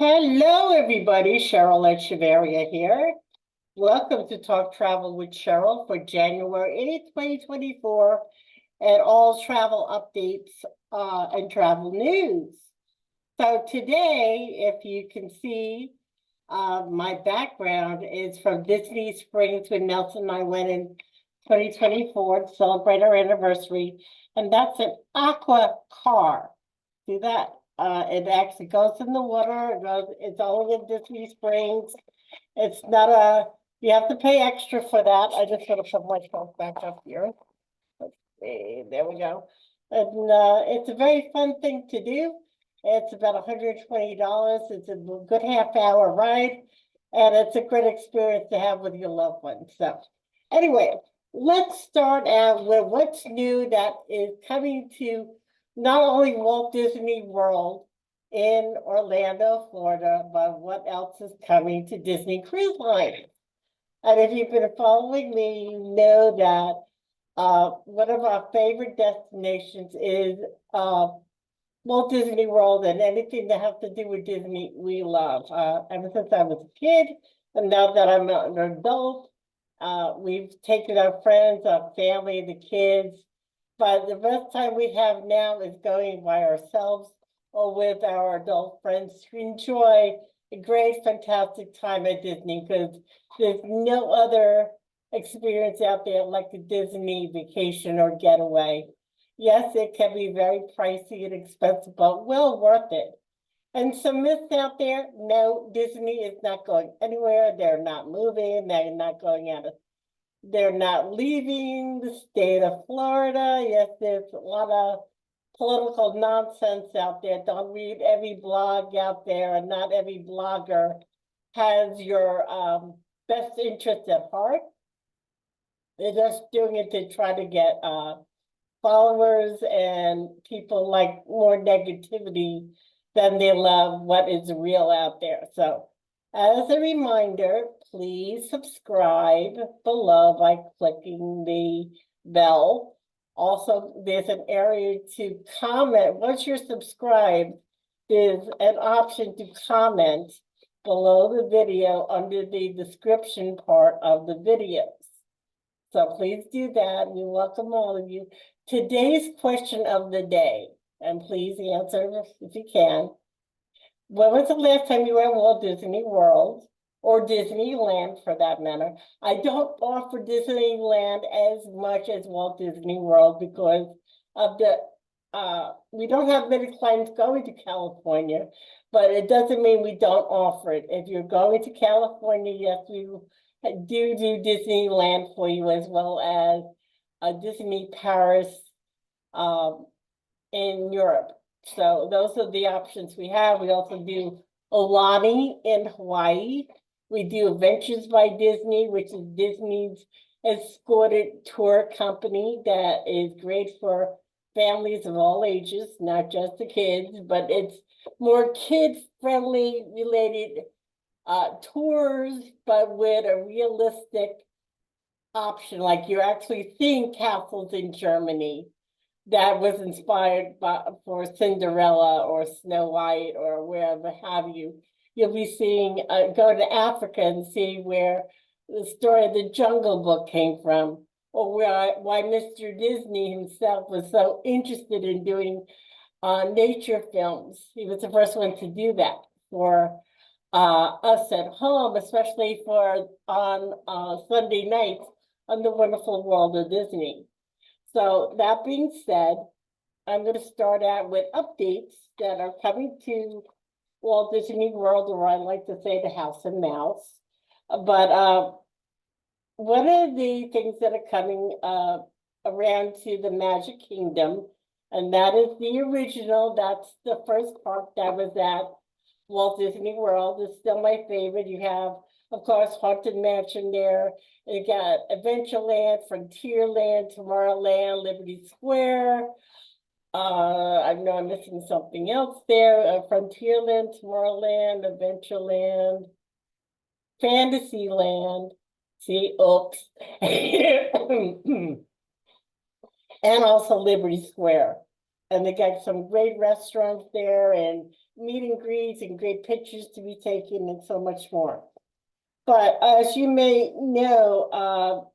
Hello, everybody. Cheryl Echeverria here. Welcome to Talk Travel with Cheryl for January 8th, 2024, and all travel updates and travel news. So today, if you can see, my background is from Disney Springs when Nelson and I went in 2024 to celebrate our anniversary, and that's an aqua car. See that? It actually goes in the water. It's only in Disney Springs. It's not you have to pay extra for that. I just gotta put myself back up here. Let's see, there we go. And it's a very fun thing to do. It's about $120. It's a good half-hour ride, and it's a great experience to have with your loved ones. So anyway, let's start out with what's new that is coming to not only Walt Disney World in Orlando, Florida, but what else is coming to Disney Cruise Line. And if you've been following me, you know that one of our favorite destinations is Walt Disney World, and anything that has to do with Disney, we love. Ever since I was a kid, and now that I'm an adult, we've taken our friends, our family, the kids, but the best time we have now is going by ourselves or with our adult friends to enjoy a great, fantastic time at Disney, because there's no other experience out there like the Disney vacation or getaway. Yes, it can be very pricey and expensive, but well worth it. And some myths out there, no, Disney is not going anywhere. They're not moving. They're not going out of They're not leaving the state of Florida. Yes, there's a lot of political nonsense out there. Don't read every blog out there, and not every blogger has your best interest at heart. They're just doing it to try to get followers, and people like more negativity than they love what is real out there. So as a reminder, please subscribe below by clicking the bell. Also, there's an area to comment. Once you're subscribed, there's an option to comment below the video under the description part of the videos. So please do that. We welcome all of you. Today's question of the day, and please answer if you can. When was the last time you were at Walt Disney World or Disneyland for that matter? I don't offer Disneyland as much as Walt Disney World because of we don't have many clients going to California, but it doesn't mean we don't offer it. If you're going to California, yes, we do Disneyland for you, as well as Disney Paris in Europe. So those are the options we have. We also do Aulani in Hawaii. We do Adventures by Disney, which is Disney's escorted tour company that is great for families of all ages, not just the kids, but it's more kid-friendly related tours, but with a realistic option. Like you're actually seeing castles in Germany that was inspired for Cinderella or Snow White or wherever have you. You'll be seeing, go to Africa and see where the story of the Jungle Book came from, or why Mr. Disney himself was so interested in doing nature films. He was the first one to do that for us at home, especially for on Sunday nights on the Wonderful World of Disney. So that being said, I'm going to start out with updates that are coming to Walt Disney World, or I like to say the House and Mouse. But one of the things that are coming around to the Magic Kingdom, and that is the original. That's the first park that was at Walt Disney World. It's still my favorite. You have, of course, Haunted Mansion there. You got Adventureland, Frontierland, Tomorrowland, Liberty Square. I know I'm missing something else there. Frontierland, Tomorrowland, Adventureland, Fantasyland. See, oops. And also Liberty Square. And they got some great restaurants there and meet and greets and great pictures to be taken and so much more. But as you may know,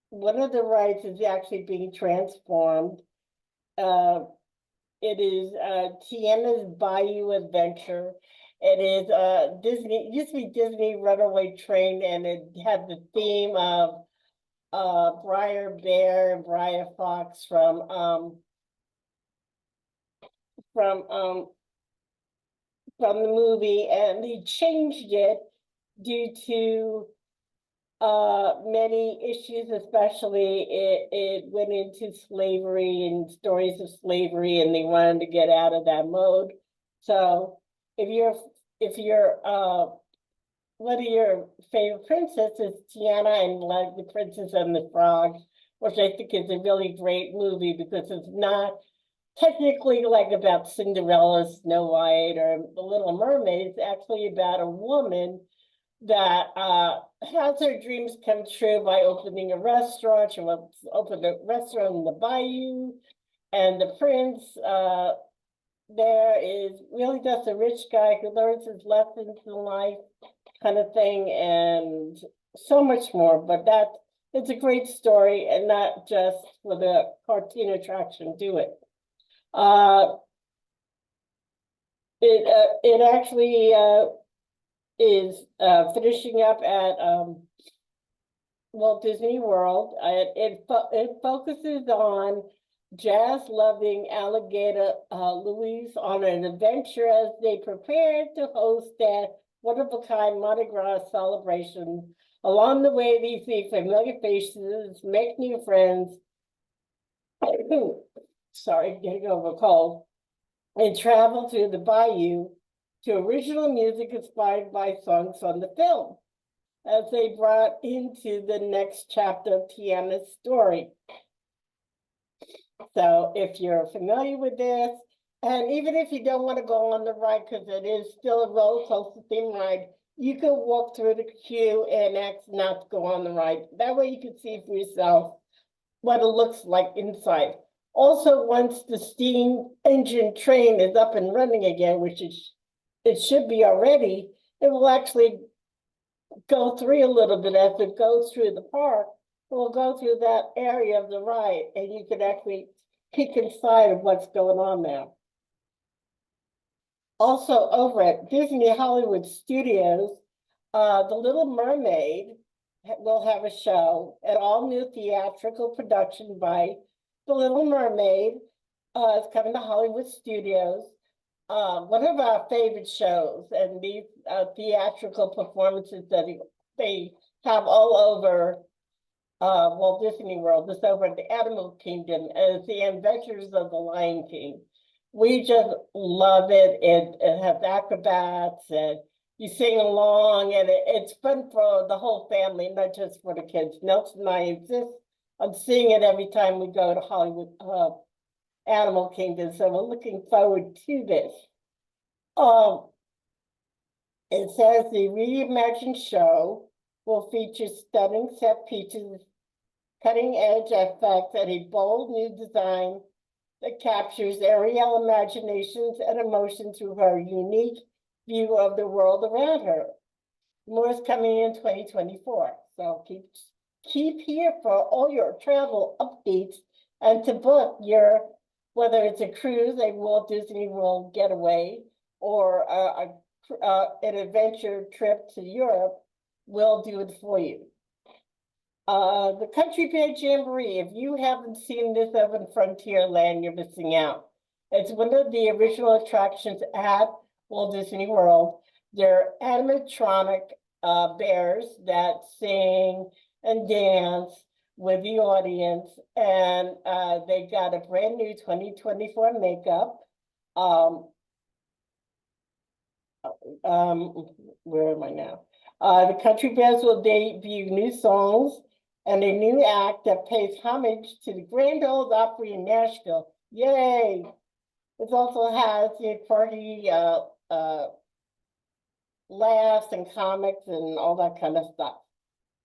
one of the rides is actually being transformed. It is Tiana's Bayou Adventure. It is Disney, it used to be Disney Runaway Train, and it had the theme of Briar Bear and Briar Fox from um from the movie, and they changed it due to many issues, especially it went into slavery and stories of slavery, and they wanted to get out of that mode. So if you're one of your favorite princesses, Tiana, and like The Princess and the Frog, which I think is a really great movie because it's not technically like about Cinderella, Snow White, or The Little Mermaid. It's actually about a woman that has her dreams come true by opening a restaurant. She wants to open a restaurant in the bayou, and the prince there is really just a rich guy who learns his lessons in life, kind of thing, and so much more. But that it's a great story, and not just for the cartoon attraction. Do it. It actually is finishing up at Walt Disney World. It focuses on jazz-loving alligator Louise on an adventure as they prepare to host that one-of-a-kind Mardi Gras celebration. Along the way, they see familiar faces, make new friends. Sorry, getting over a cold. And travel through the bayou to original music inspired by songs from the film, as they brought into the next chapter of Tiana's story. So if you're familiar with this, and even if you don't want to go on the ride, because it is still a roller coaster theme ride, you can walk through the queue and ask not to go on the ride. That way you can see for yourself what it looks like inside. Also, once the steam engine train is up and running again, which it should be already, it will actually go through a little bit as it goes through the park. It will go through that area of the ride, and you can actually peek inside of what's going on there. Also, over at Disney Hollywood Studios, The Little Mermaid will have a show, an all-new theatrical production by The Little Mermaid. It's coming to Hollywood Studios. One of our favorite shows, and these theatrical performances that they have all over Walt Disney World. It's over at the Animal Kingdom, and it's the Adventures of the Lion King. We just love it. It has acrobats, and you sing along, and it's fun for the whole family, not just for the kids. Nelson and I insist on seeing it every time we go to Hollywood Animal Kingdom, so we're looking forward to this. It says the reimagined show will feature stunning set pieces, cutting-edge effects, and a bold new design that captures Ariel's imaginations and emotions through her unique view of the world around her. More is coming in 2024, so keep here for all your travel updates and to book your, whether it's a cruise, a Walt Disney World getaway, or an adventure trip to Europe, we'll do it for you. The Country Bear Jamboree, if you haven't seen this over in Frontierland, you're missing out. It's one of the original attractions at Walt Disney World. They're animatronic bears that sing and dance with the audience, and they got a brand new 2024 makeup. Where am I now? The Country Bears will debut new songs and a new act that pays homage to the Grand Ole Opry in Nashville. Yay! It also has the party laughs and comics and all that kind of stuff.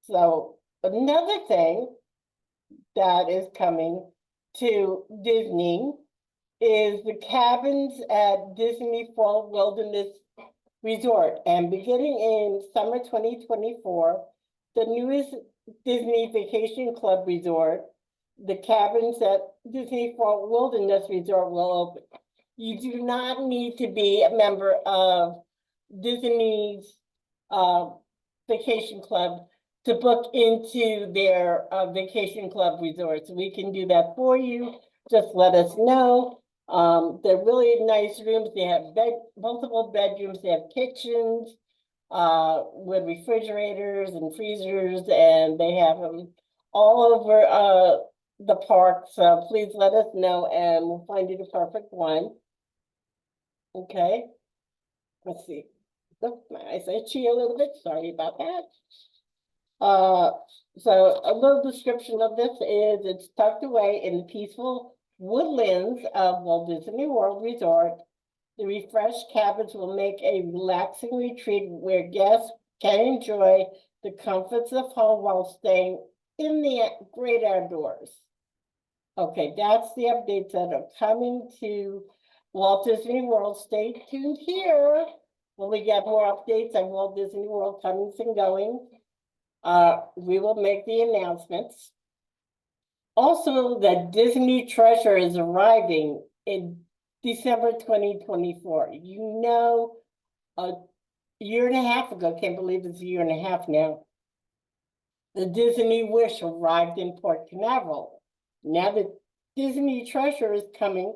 So another thing that is coming to Disney is the cabins at Disney Fall Wilderness Resort. And beginning in summer 2024, the newest Disney Vacation Club Resort, the cabins at Disney Fall Wilderness Resort will open. You do not need to be a member of Disney's vacation club to book into their vacation club resorts. We can do that for you. Just let us know. They're really nice rooms. They have multiple bedrooms. They have kitchens with refrigerators and freezers, and they have them all over the park. So please let us know, and we'll find you the perfect one. Okay. Let's see. Oh, my eyes itchy a little bit. Sorry about that. So a little description of this is it's tucked away in the peaceful woodlands of Walt Disney World Resort. The refreshed cabins will make a relaxing retreat where guests can enjoy the comforts of home while staying in the great outdoors. Okay, that's the updates that are coming to Walt Disney World. Stay tuned here when we get more updates on Walt Disney World comings and goings. We will make the announcements. Also, the Disney Treasure is arriving in December 2024. You know, a year and a half ago, can't believe it's a year and a half now, the Disney Wish arrived in Port Canaveral. Now the Disney Treasure is coming,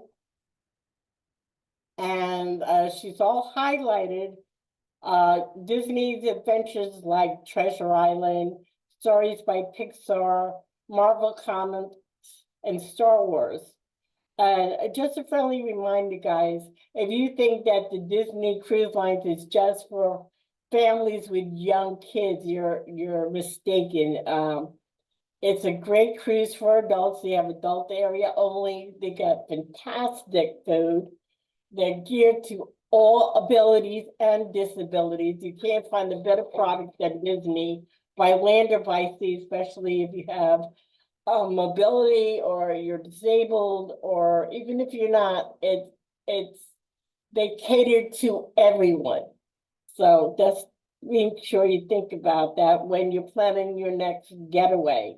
and she's all highlighted. Disney's adventures like Treasure Island, stories by Pixar, Marvel Comics, and Star Wars. And just a friendly reminder, guys, if you think that the Disney Cruise Lines is just for families with young kids, you're mistaken. It's a great cruise for adults. They have adult area only. They got fantastic food. They're geared to all abilities and disabilities. You can't find a better product than Disney by land or by sea, especially if you have mobility or you're disabled, or even if you're not, they cater to everyone. So just make sure you think about that when you're planning your next getaway.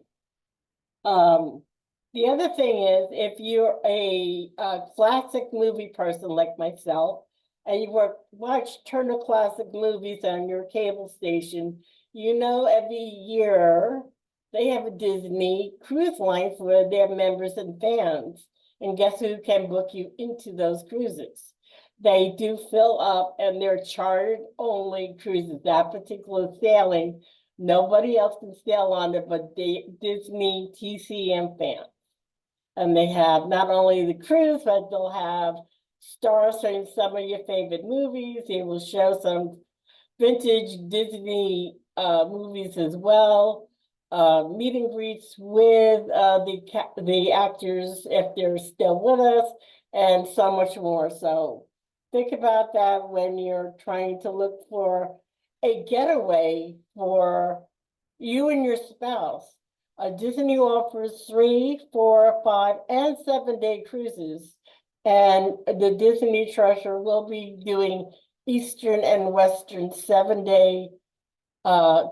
The other thing is, if you're a classic movie person like myself, and you watch Turner Classic Movies on your cable station, you know every year they have a Disney cruise line for their members and fans. And guess who can book you into those cruises? They do fill up, and they're chartered only cruises. That particular sailing, nobody else can sail on it but Disney TCM fans. And they have not only the cruise, but they'll have stars from some of your favorite movies. They will show some vintage Disney movies as well. Meet and greets with the actors if they're still with us, and so much more. So think about that when you're trying to look for a getaway for you and your spouse. Disney offers 3, 4, 5, and 7-day cruises, and the Disney Treasure will be doing Eastern and Western 7-day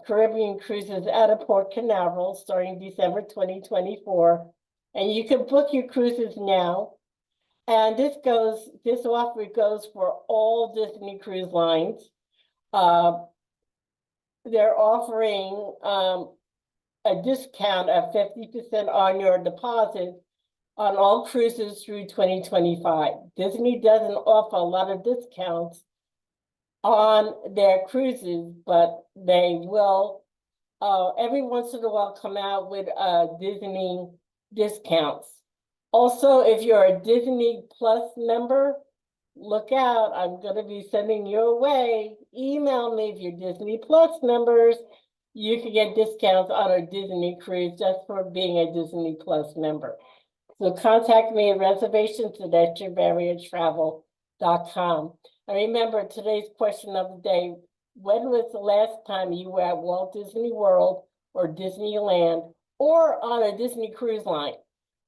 Caribbean cruises out of Port Canaveral starting December 2024. And you can book your cruises now. And this offer goes for all Disney cruise lines. They're offering a discount of 50% on your deposit on all cruises through 2025. Disney doesn't offer a lot of discounts on their cruises, but they will every once in a while come out with Disney discounts. Also, if you're a Disney Plus member, look out. I'm going to be sending your way. Email me if you're Disney Plus members. You can get discounts on a Disney cruise just for being a Disney Plus member. So contact me at reservations@echevarriatravel.com. And remember, today's question of the day: when was the last time you were at Walt Disney World or Disneyland or on a Disney cruise line?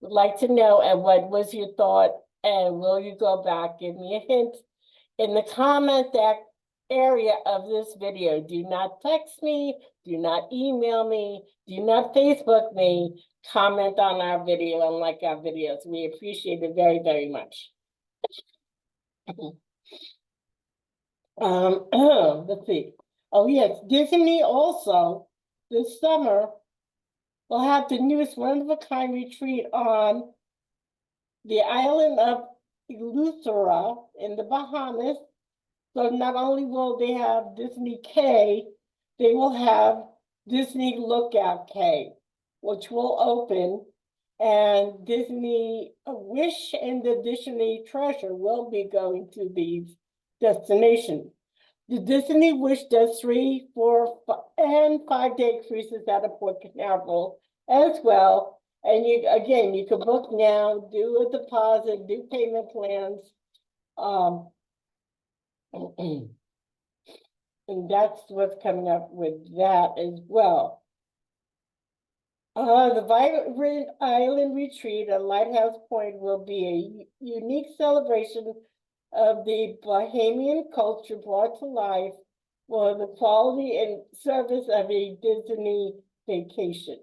Would like to know, and what was your thought And will you go back? Give me a hint in the comment area of this video. Do not text me, do not email me, do not Facebook me. Comment on our video and like our videos. We appreciate it very, very much. Let's see. Oh yes, Disney also this summer will have the newest one-of-a-kind retreat on the island of Eleuthera in the Bahamas. So not only will they have Disney K, they will have Disney Lookout K, which will open, and Disney Wish and the Disney Treasure will be going to these destinations. The Disney Wish does 3, 4, and 5-day cruises out of Port Canaveral as well. And you can book now, do a deposit, do payment plans. And that's what's coming up with that as well. The Vibrant Island Retreat at Lighthouse Point will be a unique celebration of the Bahamian culture brought to life for the quality and service of a Disney vacation.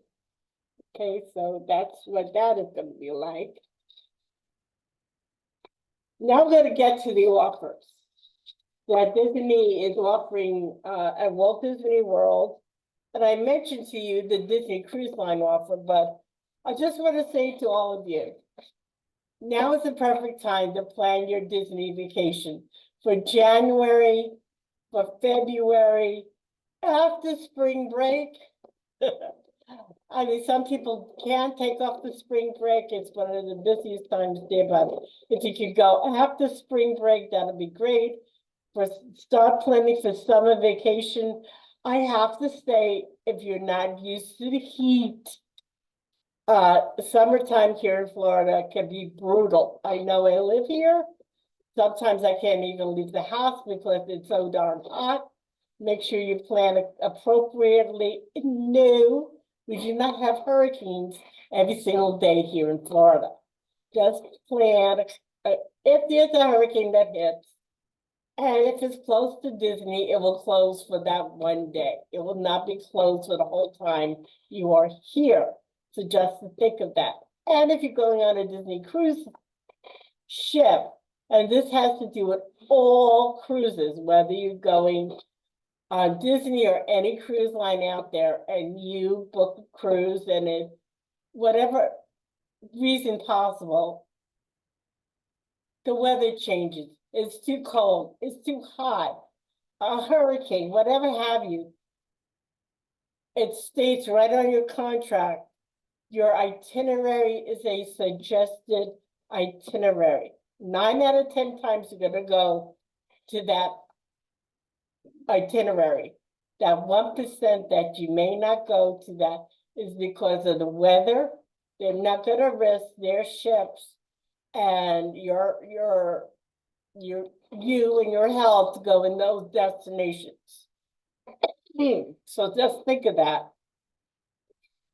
Okay, so that's what that is going to be like. Now we're going to get to the offers that Disney is offering at Walt Disney World. And I mentioned to you the Disney Cruise Line offer, but I just want to say to all of you, now is the perfect time to plan your Disney vacation for January, for February, after spring break. I mean, some people can't take off the spring break. It's one of the busiest times there, but if you could go after spring break, that'd be great. Start planning for summer vacation. I have to say, if you're not used to the heat, summertime here in Florida can be brutal. I know I live here. Sometimes I can't even leave the house because it's so darn hot. Make sure you plan appropriately. No, we do not have hurricanes every single day here in Florida. Just plan if there's a hurricane that hits, and if it's close to Disney, it will close for that one day. It will not be closed for the whole time you are here. So just think of that. And if you're going on a Disney cruise ship, and this has to do with all cruises, whether you're going on Disney or any cruise line out there, and you book a cruise and it, whatever reason possible, the weather changes. It's too cold, it's too hot, a hurricane, whatever have you. It states right on your contract, your itinerary is a suggested itinerary. 9 out of 10 times you're gonna go to that itinerary. That 1% that you may not go to that is because of the weather. They're not gonna risk their ships and you and your health to go in those destinations. So just think of that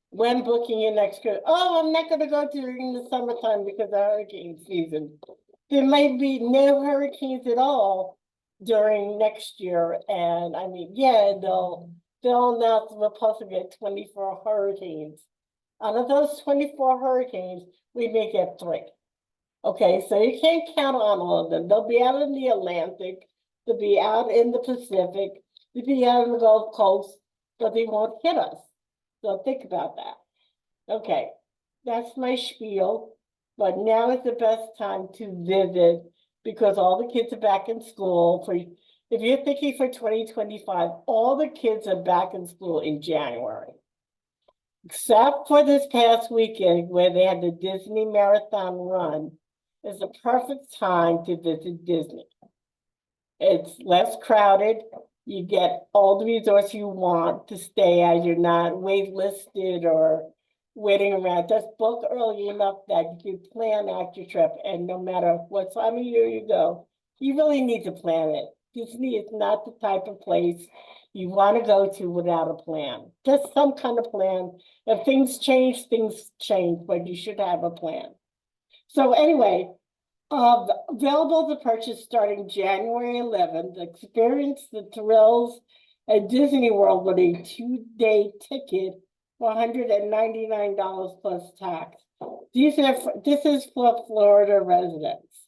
when booking your next cruise. Oh, I'm not going to go during the summertime because of hurricane season. There may be no hurricanes at all during next year, and I mean, yeah, they'll announce we're supposed to get 24 hurricanes. Out of those 24 hurricanes, we may get 3. Okay, so you can't count on all of them. They'll be out in the Atlantic, they'll be out in the Pacific, they'll be out in the Gulf Coast, but they won't hit us. So think about that. Okay, that's my spiel, but now is the best time to visit because all the kids are back in school. If you're thinking for 2025, all the kids are back in school in January. Except for this past weekend where they had the Disney Marathon Run. It's the perfect time to visit Disney. It's less crowded. You get all the resorts you want to stay at. You're not waitlisted or waiting around. Just book early enough that you can plan out your trip. And no matter what time of year you go, you really need to plan it. Disney is not the type of place you want to go to without a plan. Just some kind of plan. If things change, but you should have a plan. So anyway, Available to purchase starting January 11th. Experience the thrills at Disney World with a 2-day ticket for $199 plus tax. This is for Florida residents.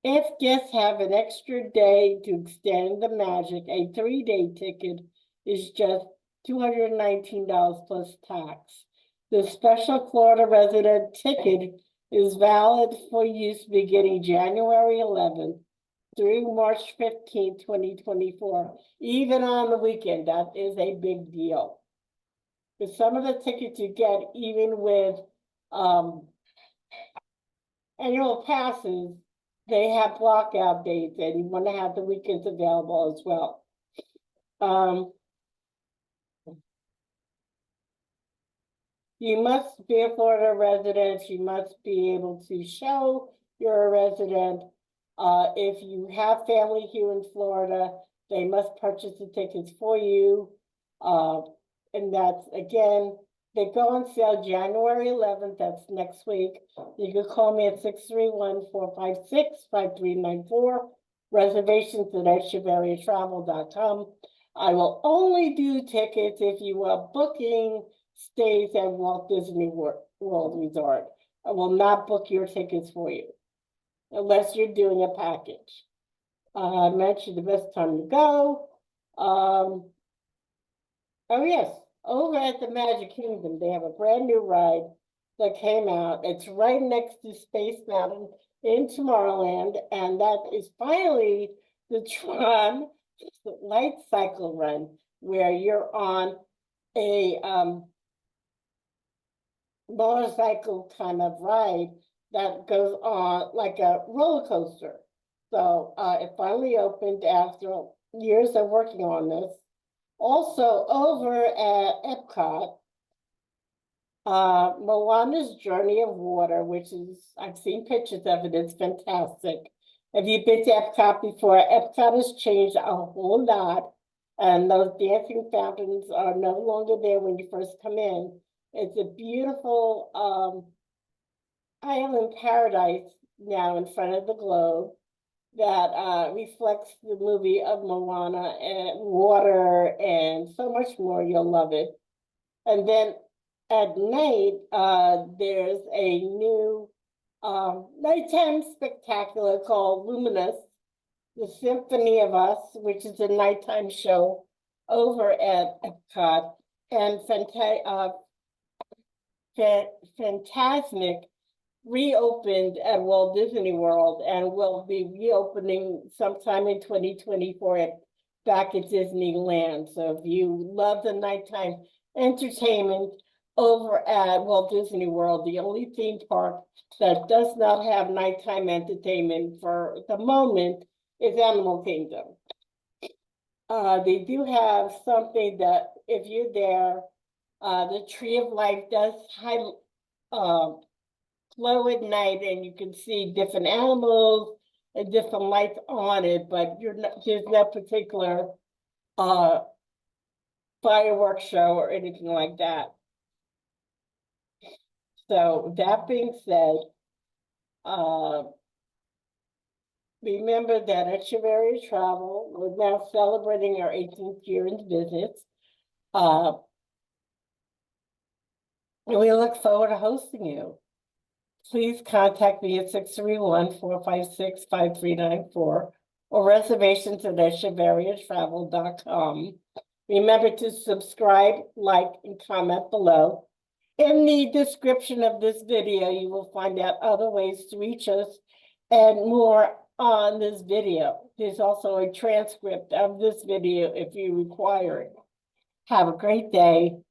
If guests have an extra day to extend the magic, a 3-day ticket is just $219 plus tax. The special Florida resident ticket is valid for use beginning January 11th through March 15th, 2024. Even on the weekend, that is a big deal. But some of the tickets you get, even with annual passes, they have blockout dates, and you want to have the weekends available as well. You must be a Florida resident. You must be able to show you're a resident. If you have family here in Florida, they must purchase the tickets for you. And that's, again, they go on sale January 11th. That's next week. You can call me at 631-456-5394. Reservations at echeveriatravel.com. I will only do tickets if you are booking stays at Walt Disney World Resort. I will not book your tickets for you unless you're doing a package. I mentioned the best time to go. Oh yes, over at the Magic Kingdom, they have a brand new ride that came out. It's right next to Space Mountain in Tomorrowland, and that is finally the Tron Light Cycle Run, where you're on a motorcycle kind of ride that goes on like a roller coaster. So it finally opened after years of working on this. Also over at Epcot, Moana's Journey of Water, which is, I've seen pictures of it, it's fantastic. Have you been to Epcot before? Epcot has changed a whole lot, and those dancing fountains are no longer there when you first come in. It's a beautiful island paradise now in front of the globe that reflects the movie of Moana and water and so much more. You'll love it. And then at night, there's a new nighttime spectacular called Luminous, the Symphony of Us, which is a nighttime show over at Epcot, and Fantasmic reopened at Walt Disney World and will be reopening sometime in 2024 back at Disneyland. So if you love the nighttime entertainment over at Walt Disney World, the only theme park that does not have nighttime entertainment for the moment is Animal Kingdom. They do have something that, if you're there, the Tree of Life does glow at night, and you can see different animals and different lights on it, but there's no particular fireworks show or anything like that. So that being said, remember that at Cheveria Travel, we're now celebrating our 18th year in business. And we look forward to hosting you. Please contact me at 631-456-5394 or reservations at echeveriatravel.com. Remember to subscribe, like, and comment below. In the description of this video, you will find out other ways to reach us and more on this video. There's also a transcript of this video if you require it. Have a great day.